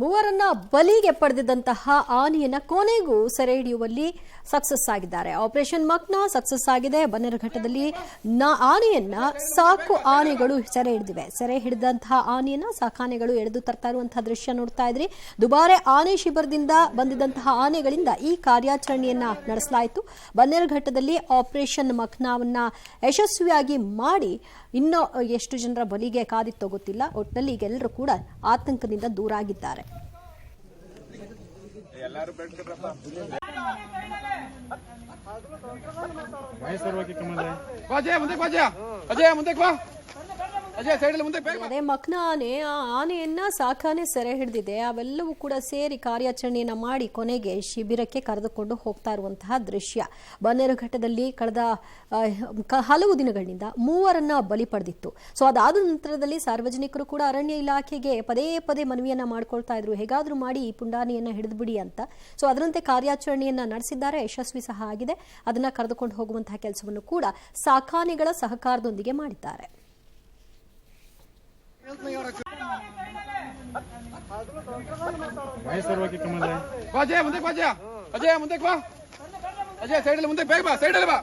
ಮೂವರನ್ನ ಬಲಿಗೆ ಪಡೆದಿದ್ದಂತಹ ಆನೆಯನ್ನ ಕೊನೆಗೂ ಸೆರೆ ಹಿಡಿಯುವಲ್ಲಿ ಸಕ್ಸಸ್ ಆಗಿದ್ದಾರೆ. ಆಪರೇಷನ್ ಮಕ್ನಾ ಸಕ್ಸಸ್ ಆಗಿದೆ. ಬನ್ನೇರುಘಟ್ಟದಲ್ಲಿ ಆನೆಯನ್ನ ಸಾಕು ಆನೆಗಳು ಸೆರೆ ಹಿಡಿದಿವೆ. ಸೆರೆ ಹಿಡಿದಂತಹ ಆನೆಯನ್ನ ಸಾಕಾನೆಗಳು ಎಳೆದು ತರ್ತಾ ಇರುವಂತಹ ದೃಶ್ಯ ನೋಡ್ತಾ ಇದ್ರಿ. ದುಬಾರೆ ಆನೆ ಶಿಬಿರದಿಂದ ಬಂದಿದ್ದಂತಹ ಆನೆಗಳಿಂದ ಈ ಕಾರ್ಯಾಚರಣೆಯನ್ನ ನಡೆಸಲಾಯಿತು. ಬನ್ನೇರುಘಟ್ಟದಲ್ಲಿ ಆಪರೇಷನ್ ಮಕ್ನಾವನ್ನ ಯಶಸ್ವಿಯಾಗಿ ಮಾಡಿ ಇನ್ನು ಎಷ್ಟು ಜನರ ಬಲಿಗೆ ಕಾದಿತ್ತೋ ಗೊತ್ತಿಲ್ಲ. ಒಟ್ಟಿನಲ್ಲಿ ಈಗೆಲ್ಲರೂ ಕೂಡ ಆತಂಕದಿಂದ ದೂರ ಆಗಿದ್ದಾರೆ. ಅದೇ ಮಕ್ನಾ ಆನೆಯನ್ನ ಸಾಕಾನೆ ಸೆರೆ ಹಿಡಿದಿದೆ. ಅವೆಲ್ಲವೂ ಕೂಡ ಸೇರಿ ಕಾರ್ಯಾಚರಣೆಯನ್ನ ಮಾಡಿ ಕೊನೆಗೆ ಶಿಬಿರಕ್ಕೆ ಕರೆದುಕೊಂಡು ಹೋಗ್ತಾ ಇರುವಂತಹ ದೃಶ್ಯ. ಬನ್ನೇರುಘಟ್ಟದಲ್ಲಿ ಕಳೆದ ಹಲವು ದಿನಗಳಿಂದ ಮೂವರನ್ನ ಬಲಿ ಪಡೆದಿತ್ತು. ಸೊ ಅದಾದ ನಂತರದಲ್ಲಿ ಸಾರ್ವಜನಿಕರು ಕೂಡ ಅರಣ್ಯ ಇಲಾಖೆಗೆ ಪದೇ ಪದೇ ಮನವಿಯನ್ನ ಮಾಡ್ಕೊಳ್ತಾ ಇದ್ರು, ಹೇಗಾದ್ರೂ ಮಾಡಿ ಈ ಪುಂಡಾನೆಯನ್ನ ಹಿಡಿದುಬಿಡಿ ಅಂತ. ಸೊ ಅದರಂತೆ ಕಾರ್ಯಾಚರಣೆಯನ್ನ ನಡೆಸಿದ್ದಾರೆ. ಯಶಸ್ವಿ ಸಹ ಆಗಿದೆ. ಅದನ್ನ ಕರೆದುಕೊಂಡು ಹೋಗುವಂತಹ ಕೆಲಸವನ್ನು ಕೂಡ ಸಾಕಾನೆಗಳ ಸಹಕಾರದೊಂದಿಗೆ ಮಾಡಿದ್ದಾರೆ. ಅಜಯ ಮುಂದೆ ಬಾ, ಅಜಯ ಮುಂದೆ ಬಾ, ಅಜಯ ಸೈಡಲ್ಲಿ ಮುಂದೆ ಬೇಗ ಬಾ, ಸೈಡಲ್ಲಿ ಬಾ.